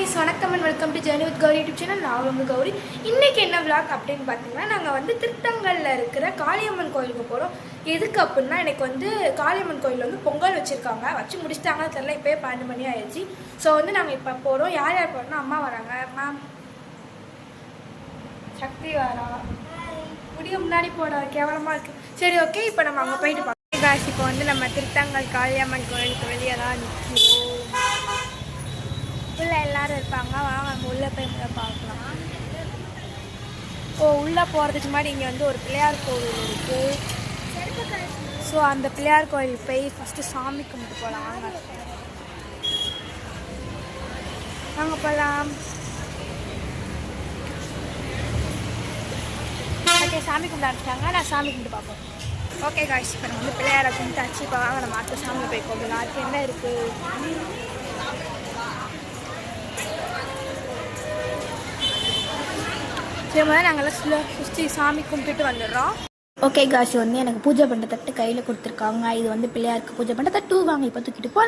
guys, வணக்கம் and welcome to Journey with Gauri YouTube channel. நான் உங்க கௌரி. இன்னைக்கு என்ன vlog அப்படினு பாத்தீங்கன்னா நாங்க வந்து திருத்தங்கல்ல இருக்கிற காளியம்மன் கோயிலுக்கு போறோம். எதுக்கு அப்படினா எனக்கு வந்து காளியம்மன் கோயில்ல வந்து பொங்கல் வச்சிருக்காங்க. வச்சு முடிச்சிட்டாங்க தெரியல இப்பவே 12 மணி ஆயிடுச்சு. சோ வந்து நாங்க இப்ப போறோம். யார் யார் போறோம்னா அம்மா வராங்க. மேம் சக்தி வரா. முடிய முன்னாடி போடா கேவலமா இருக்கு. சரி ஓகே இப்போ நம்ம அங்க போயிட்டு பார்க்கலாம். guys இப்போ வந்து நம்ம திருத்தங்கல் காளியம்மன் கோயிலுக்கு வெளிய தான் நிக்கிறோம். உள்ள எல்லாரும் இருப்பாங்க. வாங்க நம்ம உள்ளே போய் பார்க்கலாம். உள்ளே போகிறதுக்கு முன்னாடி இங்கே வந்து ஒரு பிள்ளையார் கோவில் இருக்குது. ஸோ அந்த பிள்ளையார் கோவில் போய் ஃபஸ்ட்டு சாமி கும்பிட்டு போகலாம். வாங்க போகலாம். ஓகே சாமி கும்பிட்டு ஆரம்பிச்சிட்டாங்க. நான் சாமி கும்பிட்டு பார்ப்போம். ஓகே காய்ச்சி இப்போ நம்ம வந்து பிள்ளையாரை கும்பிட்டாச்சு. இப்போ வாங்க நம்ம அடுத்த சாமி போய் கும்பிடலாம். அதுக்கு என்ன இருக்குது? நாங்கள்லாம் சுற்றி சாமி கும்பிட்டு வந்துடுறோம். ஓகே காஷ் வந்து எனக்கு பூஜை பண்ணுற தட்டு கையில் கொடுத்துருக்காங்க. இது வந்து பிள்ளையாருக்கு பூஜை பண்ணுற தட்டு. வாங்க இப்போ தூக்கிட்டு போ.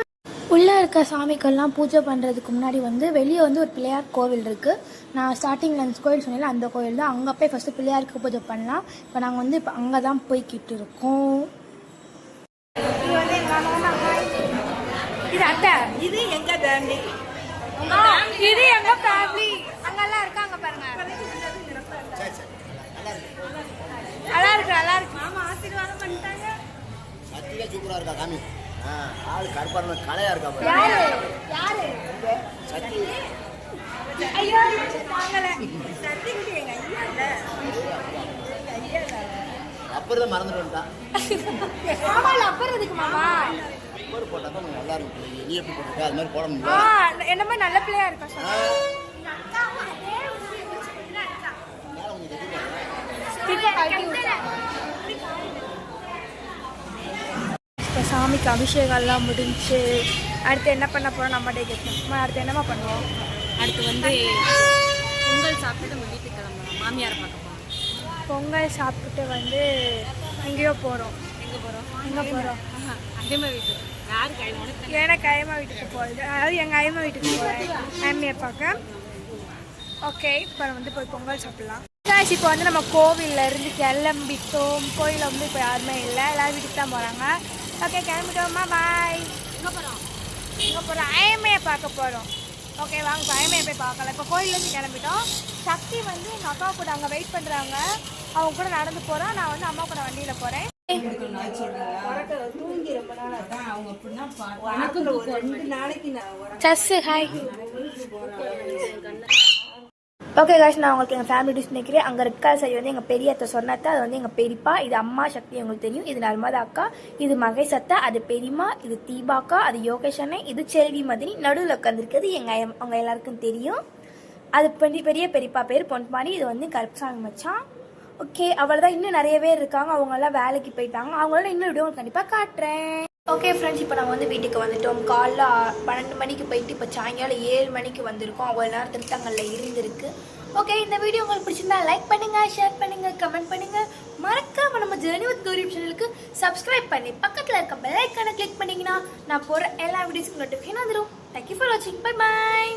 உள்ளே இருக்க சாமிக்கெல்லாம் பூஜை பண்ணுறதுக்கு முன்னாடி வந்து வெளியே வந்து ஒரு பிள்ளையார் கோவில் இருக்குது. நான் ஸ்டார்டிங்கில் அந்த கோவில் சொன்னேன், அந்த கோவில் தான். அங்கே போய் ஃபஸ்ட்டு பிள்ளையாருக்கு பூஜை பண்ணலாம். இப்போ நாங்கள் வந்து இப்போ அங்கே தான் போய்கிட்டு இருக்கோம். இது வந்து இது அத்தை, இது எங்கள் ஃபேமிலி, இது எங்கள் ஃபேமிலி. அங்கெல்லாம் இருக்காங்க பாருங்க. நல்லா இருக்கு நல்லா இருக்கு. மாமா ஆசீர்வாதம் பண்ணிட்டாங்க. சத்தியா சூப்பரா இருக்கா காமி. ஆளு கருப்பான கலையா இருக்கா பாரு. யாரு சத்தி. ஐயோ வாங்கல சத்தி குட்டி எங்க ஐயா இல்ல. ஐயா இல்ல அப்பறத மறந்துட்டு வந்தா. மாமா அப்பற எதுக்கு மாமா? அப்பற போட்டா தான் நல்லா இருக்கு. நீ எப்படி போட்டுக்க அது மாதிரி போட முடியல. என்ன மாதிரி நல்ல பிள்ளையா இருக்கா சொன்னா. இப்போ சாமிக்கு அபிஷேகம்லாம் முடிஞ்சு அடுத்து என்ன பண்ண போகிறோம்? நம்மகிட்டே கேட்கணும். அடுத்து என்னமா பண்ணுவோம்? அடுத்து வந்து பொங்கல் சாப்பிட்டு நம்ம வீட்டுக்கு கிளம்பலாம். மாமியாரை பார்க்க போகிறோம். பொங்கல் சாப்பிட்டு வந்து எங்கேயோ போகிறோம். எங்கே போகிறோம்? அகைமா வீட்டுக்கு. யார் கைமா? எனக்கு கைமா வீட்டுக்கு போகுது. அதாவது எங்கள் ஐமா வீட்டுக்கு போகிறேன் ஐமியை பார்க்க. ஓகே இப்போ வந்து போய் பொங்கல் சாப்பிட்லாம். இப்போ வந்து நம்ம கோவிலில் இருந்து கிளம்பிட்டோம். கோயிலில் வந்து இப்போ யாருமே இல்லை, எல்லோரும் வீட்டுக்கு தான் போகிறாங்க. ஓகே கிளம்பிட்டோம்மா, பாய். எங்கே போகிறோம்? ஐமையை பார்க்க போகிறோம். ஓகே வாங்க இப்போ ஐமையை போய் பார்க்கலாம். இப்போ கோயிலேருந்து கிளம்பிட்டோம். சக்தி வந்து எங்கள் அக்கா கூட அங்கே வெயிட் பண்ணுறாங்க. அவங்க கூட நடந்து போகிறோம். நான் வந்து அம்மா கூட வண்டியில் போகிறேன். சஸ்ஸு ஹாய். ஓகே காஷ், நான் உங்களுக்கு எங்கள் ஃபேமிலி டிஷ் நினைக்கிறேன். அங்கே ரெட் கலர் சரி வந்து எங்கள் பெரிய அத்தை சொன்னத்தை, அது வந்து எங்கள் பெரியப்பா. இது அம்மா சக்தி, உங்களுக்கு தெரியும். இது நர்மதா அக்கா, இது மகேஷ் அத்தை, அது பெரியம்மா, இது தீபாக்கா, அது யோகேஷ் அண்ணே, இது செல்வி மதினி. நடுவில் உட்காந்துருக்கிறது அவங்க எல்லாருக்கும் தெரியும். அது பெரிய பெரியப்பா பேர் பொன்பாணி. இது வந்து கருப்புசாமி மச்சான். ஓகே அவ்வளோதான். இன்னும் நிறைய பேர் இருக்காங்க. அவங்கெல்லாம் வேலைக்கு போயிட்டாங்க. அவங்களால இன்னும் வீடியோ கண்டிப்பாக காட்டுறேன். ஓகே ஃப்ரெண்ட்ஸ், இப்போ நம்ம வந்து வீட்டுக்கு வந்துட்டோம். காலைல 12 மணிக்கு போயிட்டு இப்போ சாயங்காலம் 7 மணிக்கு வந்திருக்கோம். அவ்வளோ நேரம் திருத்தங்கல்ல இருந்திருக்கு. ஓகே இந்த வீடியோ உங்களுக்கு பிடிச்சிருந்தா லைக் பண்ணுங்க, ஷேர் பண்ணுங்க, கமெண்ட் பண்ணுங்க. மறக்காம நம்ம ஜர்னி வித் கௌரி சேனலுக்கு சப்ஸ்கிரைப் பண்ணி பக்கத்தில் இருக்க பெல் ஐக்கானை கிளிக் பண்ணிங்கன்னா நான் போகிற எல்லா வீடியோஸ்க்கும் நோட்டிஃபிகேஷன் வந்துடும். தேங்க்யூ ஃபார் வாட்சிங். Bye bye.